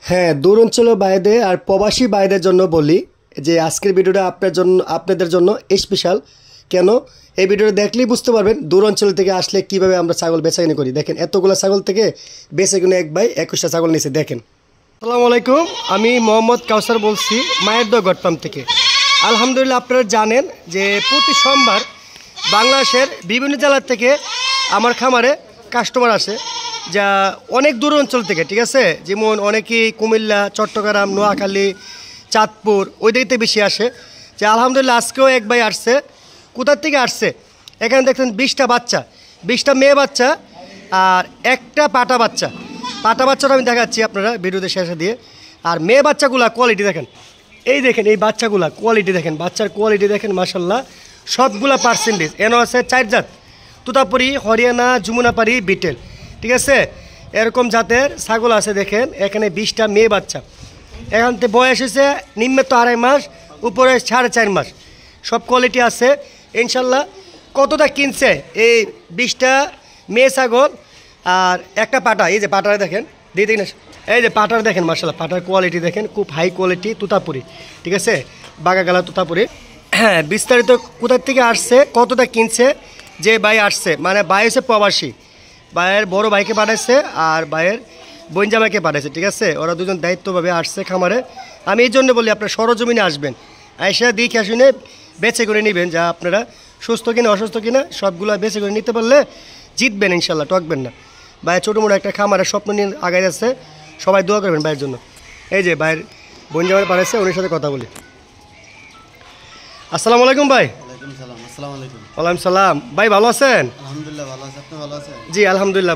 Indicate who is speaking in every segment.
Speaker 1: হ্যাঁ, দূর অঞ্চলের বাইরে আর প্রবাসী বাইরের জন্য বলি যে আজকের ভিডিওটা আপনাদের জন্য স্পেশাল। কেন? এই ভিডিওটা দেখলেই বুঝতে পারবেন দূর অঞ্চল থেকে আসলে কীভাবে আমরা ছাগল বেচাকেনি করি। দেখেন, এতগুলো ছাগল থেকে বেচে কিনে এক ভাই 21টা ছাগল নিয়েছে। দেখেন। আসসালামু আলাইকুম, আমি মোহাম্মদ কাউসার বলছি মায়ের দোয়া গটপাম থেকে। আলহামদুলিল্লাহ, আপনারা জানেন যে প্রতি সোমবার বাংলাদেশের বিভিন্ন জেলার থেকে আমার খামারে কাস্টমার আসে, যা অনেক দূর অঞ্চল থেকে। ঠিক আছে, যেমন অনেকেই কুমিল্লা, চট্টগ্রাম, নোয়াখালী, চাঁদপুর ওই দিকে বেশি আসে। যে আলহামদুলিল্লাহ আজকেও এক ভাই আসছে। কোথার থেকে আসছে? এখানে দেখছেন 20টা বাচ্চা, 20টা মেয়ে বাচ্চা আর একটা পাটা বাচ্চা। পাটা বাচ্চাটা আমি দেখাচ্ছি আপনারা ভিডিওতে শেষে দিয়ে। আর মেয়ে বাচ্চাগুলা কোয়ালিটি দেখেন, এই দেখেন এই বাচ্চাগুলা কোয়ালিটি দেখেন, বাচ্চার কোয়ালিটি দেখেন মাশাল্লাহ। সবগুলা পার্সেন্টেজ এন আছে 4 জাত: তুতাপুরি, হরিয়ানা, যমুনাপাড়ি, বিটেল। ঠিক আছে, এরকম জাতের ছাগল আছে। দেখেন এখানে 20টা মেয়ে বাচ্চা। এখান থেকে বয়স হয়েছে নিম্নে তো 2.5 মাস, উপরে 4.5 মাস। সব কোয়ালিটি আছে ইনশাল্লাহ। কতটা কিনছে এই 20টা মেয়ে ছাগল আর একটা পাটা? এই যে পাটাটা দেখেন, দিয়ে দেখেন, এই যে পাটার দেখেন মাশাল্লাহ, পাটার কোয়ালিটি দেখেন, খুব হাই কোয়ালিটি তুতাপুরি। ঠিক আছে, বাগাগালা তুতাপুরি। হ্যাঁ, বিস্তারিত কোথার থেকে আসছে, কতটা কিনছে, যে ভাই আসছে মানে ভাই হচ্ছে প্রবাসী, ভাইয়ের বড় ভাইকে পাঠাইছে আর ভাইয়ের বোন জামাইকে পাঠাইছে। ঠিক আছে, ওরা দুজন দায়িত্বভাবে আসছে খামারে। আমি এই জন্য বলি আপনারা সরজমিনে আসবেন, আইসা দেখে শুনে বেছে করে নেবেন, যা আপনারা সুস্থ কিনা অসুস্থ কিনা সবগুলো বেছে করে নিতে পারলে জিতবেন ইনশাল্লাহ, টকবেন না। ভাই ছোটো মোটো একটা খামারের স্বপ্ন নিয়ে আগাই যাচ্ছে, সবাই দোয়া করবেন ভাইয়ের জন্য। এই যে ভাইয়ের বোন জামাই পাঠাইছে, ওনার সাথে কথা বলি। আসসালামু আলাইকুম ভাই। ওয়ালাইকুম সালাম। ভাই ভালো আছেন?
Speaker 2: আলহামদুলিল্লাহ ভালো আছি, আপনি ভালো আছেন?
Speaker 1: জি আলহামদুলিল্লাহ।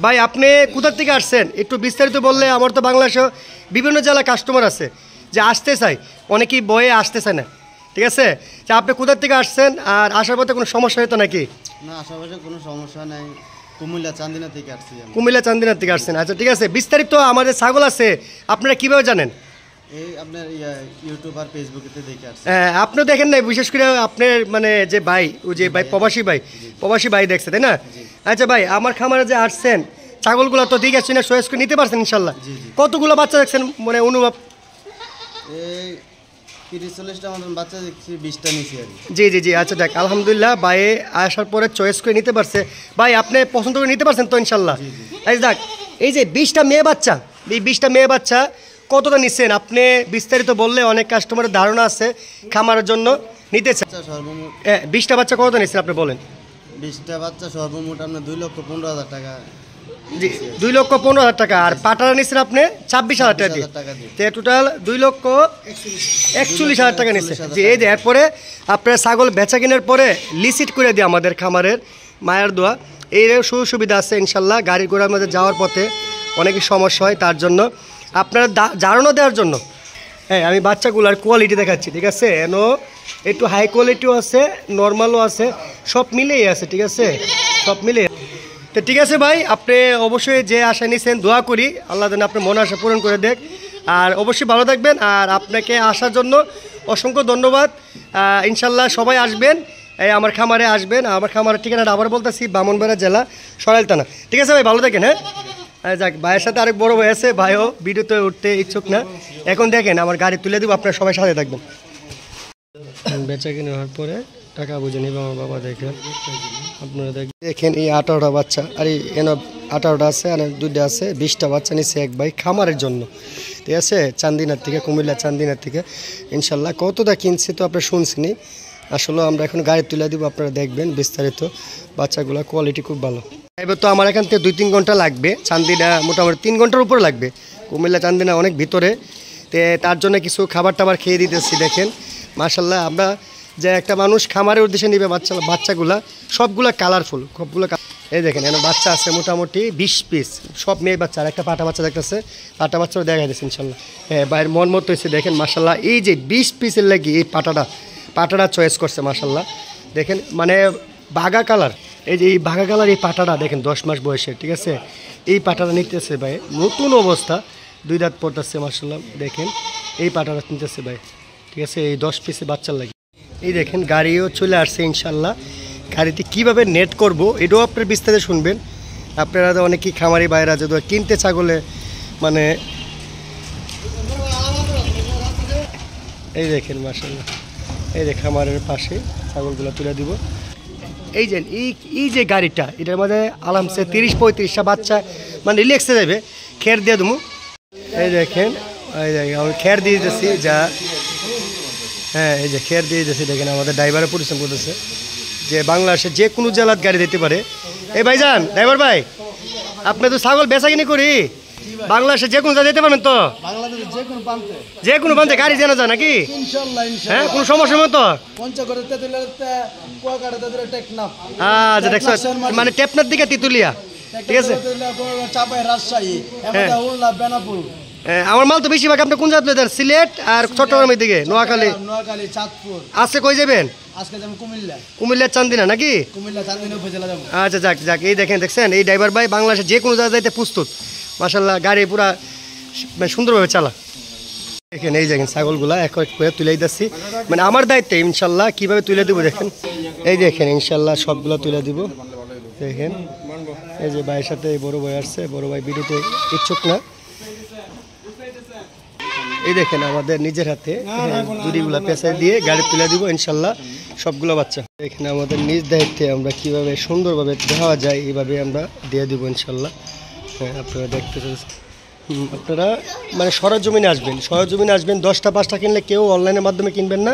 Speaker 1: ভাই আপনি কোথার থেকে আসছেন একটু বিস্তারিত বললে। আমার তো বাংলাদেশে বিভিন্ন জেলায় কাস্টমার আছে যে আসতে চাই, অনেকেই বয়ে আসতে চায় না। ঠিক আছে, যে আপনি কোথার থেকে আসছেন আর আসার পথে কোনো সমস্যা হতো নাকি?
Speaker 2: না, আশেপাশে কোনো সমস্যা নাই, কুমিল্লা চান্দিনা থেকে আসছি।
Speaker 1: কুমিল্লা চান্দিনা থেকে আসছেন, আচ্ছা ঠিক আছে। বিস্তারিত আমাদের ছাগল আছে আপনারা কীভাবে জানেন?
Speaker 2: এই আপনার ইউটিউব আর ফেসবুকে দেখে আসছি।
Speaker 1: হ্যাঁ, আপনি দেখেন নাই, বিশেষ করে আপনার মানে যে ভাই, ওই যে ভাই প্রবাসী ভাই দেখছে, তাই না? আচ্ছা ভাই, আমার খামারে যে আসছেন ছাগলগুলো তো ঠিক আছে না, চয়েস করে নিতে পারছেন ইনশাল্লাহ? কতগুলো বাচ্চা দেখছেন মানে অনুভব?
Speaker 2: এই 30-40টা মতন বাচ্চা দেখছি, 20টা নিচে আর
Speaker 1: জি। আচ্ছা দেখ, আলহামদুলিল্লাহ ভাই আসার পরে চয়েস করে নিতে পারছে। ভাই আপনি পছন্দ করে নিতে পারছেন তো ইনশাল্লাহ? আচ্ছা দেখ, এই যে 20টা মেয়ে বাচ্চা, এই 20টা মেয়ে বাচ্চা কতটা নিচ্ছেন আপনি বিস্তারিত বললে অনেক কাস্টমারের ধারণা আছে খামারের জন্য নিতে চান।
Speaker 2: সর্বমোট
Speaker 1: 20টা বাচ্চা কতটা নিচ্ছেন আপনি বলেন?
Speaker 2: 20টা বাচ্চা সর্বমোট আপনার 2,15,000 টাকা।
Speaker 1: জি, 2,15,000 টাকা। আর পাটারা নিচ্ছেন আপনি 26,000 টাকা দিয়ে, টোটাল 2,41,000 টাকা নিচ্ছেন। জি, এই যে এরপরে আপনার ছাগল বেচা কেনার পরে লিসিট করে দিয়ে আমাদের খামারের মায়ের দোয়া এই সুযোগ সুবিধা আছে ইনশাল্লাহ। গাড়ি ঘোড়ার মধ্যে যাওয়ার পথে অনেকই সমস্যা হয়, তার জন্য আপনারা ধারণা দেওয়ার জন্য হ্যাঁ আমি বাচ্চাগুলোর কোয়ালিটি দেখাচ্ছি। ঠিক আছে, এনো একটু হাই কোয়ালিটিও আছে, নর্মালও আছে, সব মিলেই আছে। ঠিক আছে, সব মিলে তো ঠিক আছে ভাই, আপনি অবশ্যই যে আশা নিয়েছেন দোয়া করি আল্লাহ যেন আপনার মনে আশা পূরণ করে দেখ। আর অবশ্যই ভালো থাকবেন, আর আপনাকে আসার জন্য অসংখ্য ধন্যবাদ। ইনশাল্লাহ সবাই আসবেন, এই আমার খামারে আসবেন। আমার খামারের ঠিকানাটা আবার বলতেছি, ব্রাহ্মণবাড়িয়া জেলা, সরাইল থানা। ঠিক আছে ভাই, ভালো থাকেন। হ্যাঁ যাক, ভাইয়ের সাথে আরেক বড় ভাই আছে, ভাইও ভিডিওতে উঠতে ইচ্ছুক না। এখন দেখেন আমার গাড়ি তুলে দেবো, আপনার সবাই সাথে থাকবেন। বেচা কিনে হওয়ার পরে টাকা বুঝে নেবে আমার বাবা। দেখেন আপনারা দেখেন এই 18টা বাচ্চা, আর এই 18টা আছে আর 2টা আছে, 20টা বাচ্চা নিচ্ছে এক ভাই খামারের জন্য। ঠিক আছে, চান্দিনার থেকে, কুমিল্লা চান্দিনার থেকে ইনশাল্লাহ। কতটা কিনছি তো আপনারা শুনছেনই। আসলে আমরা এখন গাড়ি তুলে দিব, আপনারা দেখবেন বিস্তারিত। বাচ্চাগুলো কোয়ালিটি খুব ভালো। এবার তো আমার এখান থেকে 2-3 ঘন্টা লাগবে, চান্দিনা মোটামুটি 3 ঘন্টার উপরে লাগবে। কুমিল্লা চান্দিনা অনেক ভিতরে, তার জন্য কিছু খাবার টাবার খেয়ে দিতেছি। দেখেন মাশাল্লাহ, আমরা যে একটা মানুষ খামারের উদ্দেশ্যে নিবে বাচ্চাগুলা সবগুলা কালারফুল, সবগুলো। এই দেখেন এখানে বাচ্চা আছে মোটামুটি 20 পিস, সব মেয়ে বাচ্চা। আর একটা পাটা বাচ্চা দেখতেছে, পাটা বাচ্চাও দেখা যাচ্ছে ইনশাল্লাহ। হ্যাঁ, বাইরের মন মতো হয়েছে। দেখেন মাশাল্লাহ, এই যে 20 পিসের লাগি এই পাটাটা চয়েস করছে মাশাল্লাহ। দেখেন মানে বাঘা কালার, এই যে এই বাঘা কালার এই পাটাটা দেখেন 10 মাস বয়সের। ঠিক আছে, এই পাটাটা নিতেছে ভাই, নতুন অবস্থা, 2 দাঁত পড়তেছে মাশাল্লাহ। দেখেন এই পাটাটা নিতেছে ভাই। ঠিক আছে, এই 10 পিসে বাচ্চার লাগে। এই দেখেন গাড়িও চলে আসছে ইনশাল্লাহ। গাড়িতে কীভাবে নেট করব এটাও আপনার বিস্তারিত শুনবেন। আপনারা তো অনেকেই খামারি বাইরা যদি কিনতে ছাগলে মানে এই দেখেন মাশাআল্লাহ, এই যে খামারের পাশে ছাগলগুলো তুলে দিব। এই যে এই যে গাড়িটা, এটার মধ্যে আরামসে 30-35টা বাচ্চা মানে রিল্যাক্সে যাবে। খের দিয়ে দেবো, এই দেখেন, এই দেখেন আমি খের দিয়ে দিতেছি যা, হ্যাঁ এই যে খের দিয়ে দিতেছি। দেখেন আমাদের ড্রাইভারে পরিশ্রম করতেছে যে বাংলাদেশে যে কোনো জেলার গাড়ি দিতে পারে। এই ভাইজান, ড্রাইভার ভাই, আপনি তো ছাগল বেচা কিনি করি, বাংলাদেশে যে কোনো জায়গায় যেতে পারবেন তো?
Speaker 2: বাংলাদেশের যে কোনো প্রান্তে
Speaker 1: যে কোনো প্রান্তে গাড়ি জানা যায় নাকি?
Speaker 2: ইনশাআল্লাহ
Speaker 1: হ্যাঁ, কোনো সমস্যা নেই তো?
Speaker 2: পঞ্চগড়ে তেতুলিয়াতে কুয়াকাটা তেতুলিয়া টেকনাফ
Speaker 1: আচ্ছা দেখছো, মানে টেপনার দিকে তিতুলিয়া, ঠিক আছে।
Speaker 2: চাপাই রাজশাহী এমনটা উল্লা বেনাপুর
Speaker 1: আমার মাল তো বেশিরভাগ আপনি কোন জায়গায় দেন? সিলেট আর চট্টগ্রামের দিকে, নোয়াখালী।
Speaker 2: নোয়াখালী চাঁদপুর।
Speaker 1: আজকে কই যাবেন?
Speaker 2: আজকে যাবো কুমিল্লা।
Speaker 1: কুমিল্লার চান্দিনা নাকি?
Speaker 2: কুমিল্লা চান্দিনা উপজেলা যাবো।
Speaker 1: আচ্ছা যাক যাক, এই দেখেন, দেখছেন এই ড্রাইভার ভাই বাংলাদেশে যে কোনো জায়গায় যাইতে প্রস্তুত। মাশাআল্লাহ, গাড়ি পুরা মানে সুন্দরভাবে চালা। দেখেন এই দেখেন ছাগলগুলা এক এক করে তুলে দিচ্ছি, মানে আমার দায়িত্বে ইনশাল্লাহ কীভাবে তুলে দেবো দেখেন। এই দেখেন ইনশাল্লাহ সবগুলো তুলে দিব। দেখেন এই যে ভাইয়ের সাথে বড় ভাই আসছে, বড় ভাই ভিডিওতে ইচ্ছুক না। এই দেখেন আমাদের নিজের হাতে দড়িগুলা পেঁচাই দিয়ে গাড়ি তুলে দিব ইনশাল্লাহ সবগুলো বাচ্চা। এখানে আমাদের নিজ দায়িত্বে আমরা কিভাবে সুন্দরভাবে দেওয়া যায় এইভাবে আমরা দিয়ে দিব ইনশাল্লাহ। হ্যাঁ, আপনারা দেখতে পাচ্ছেন। আপনারা মানে সরজমিনে আসবেন, সরজমিনে আসবেন। 10টা 5টা কিনলে কেউ অনলাইনের মাধ্যমে কিনবেন না,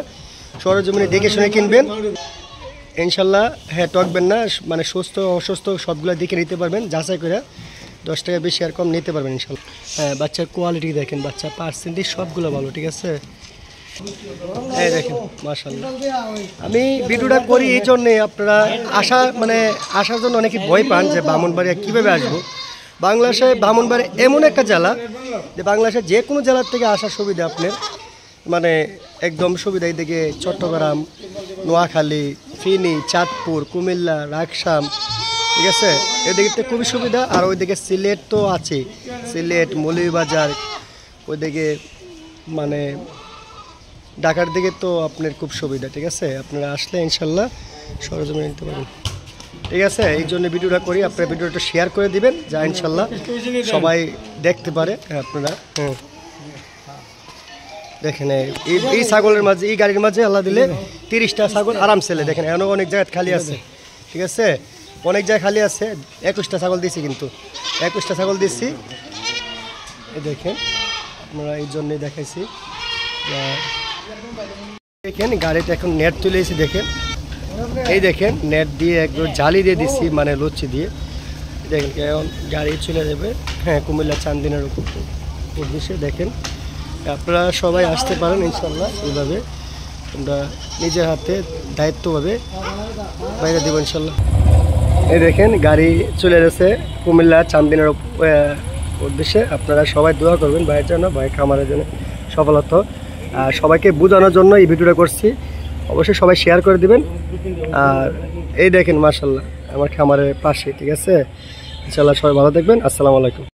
Speaker 1: সরজমিনে দেখে শুনে কিনবেন ইনশাল্লাহ। হ্যাঁ, টকবেন না, মানে সুস্থ অসুস্থ সবগুলো দেখে নিতে পারবেন, যাচাই করে 10 টাকা বেশি আর কম নিতে পারবেন ইনশাল্লাহ। হ্যাঁ, বাচ্চার কোয়ালিটি দেখেন, বাচ্চা পার্সেন্টেজ সবগুলো ভালো, ঠিক আছে। এই দেখেন মাশাআল্লাহ। আমি ভিডিওটা করি এই জন্যে, আপনারা আসার জন্য অনেকে ভয় পান যে ব্রাহ্মণবাড়িয়া কীভাবে আসবো। বাংলাদেশে ব্রাহ্মণবাড়িয়া এমন একটা জেলা যে বাংলাদেশের যে কোনো জেলার থেকে আসার সুবিধা আপনার, মানে একদম সুবিধা। এইদিকে চট্টগ্রাম, নোয়াখালী, ফেনী, চাঁদপুর, কুমিল্লা, রাকসাম, ঠিক আছে, এদিকে খুবই সুবিধা। আর ওইদিকে সিলেট তো আছে, সিলেট, মৌলভীবাজার, ওইদিকে মানে ঢাকার দিকে তো আপনার খুব সুবিধা, ঠিক আছে। আপনারা আসলে ইনশাল্লাহ সরজমিনে নিতে পারবেন, ঠিক আছে। এই জন্য ভিডিওটা করি, আপনারা ভিডিওটা শেয়ার করে দিবেন যা ইনশাল্লাহ সবাই দেখতে পারে। আপনারা দেখেন এই ছাগলের মাঝে, এই গাড়ির মাঝে আল্লাহ দিলে 30টা ছাগল আরাম ছেলে। দেখেন এখনও অনেক জায়গায় খালি আছে, ঠিক আছে, অনেক জায়গায় খালি আছে। 21টা ছাগল দিচ্ছি, কিন্তু 21টা ছাগল দিচ্ছি। এই দেখেন আমরা এই জন্যই দেখাইছি। দেখেন গাড়িটা এখন নেট তুলে এসেছি, দেখেন এই দেখেন নেট দিয়ে একদম জালি দিয়ে দিচ্ছি, মানে লুচি দিয়ে। দেখেন এখন গাড়ি চলে যাবে, হ্যাঁ, কুমিল্লা চান্দিনার উদ্দেশ্যে। দেখেন আপনারা সবাই আসতে পারেন ইনশাল্লাহ, এইভাবে আমরা নিজের হাতে দায়িত্বভাবে বাইরে দেবো ইনশাল্লাহ। এই দেখেন গাড়ি চলে গেছে কুমিল্লা চান্দিনার উদ্দেশ্যে। আপনারা সবাই দোয়া করবেন ভাইয়ের জন্য, ভাই খামারের জন্য সফলতা। সবাইকে বোঝানোর জন্য এই ভিডিওটা করছি, অবশ্যই সবাই শেয়ার করে দিবেন। আর এই দেখেন মাশাআল্লাহ আমার খামারের পাশে, ঠিক আছে। ইনশাল্লাহ সবাই ভালো থাকবেন। আসসালামু আলাইকুম।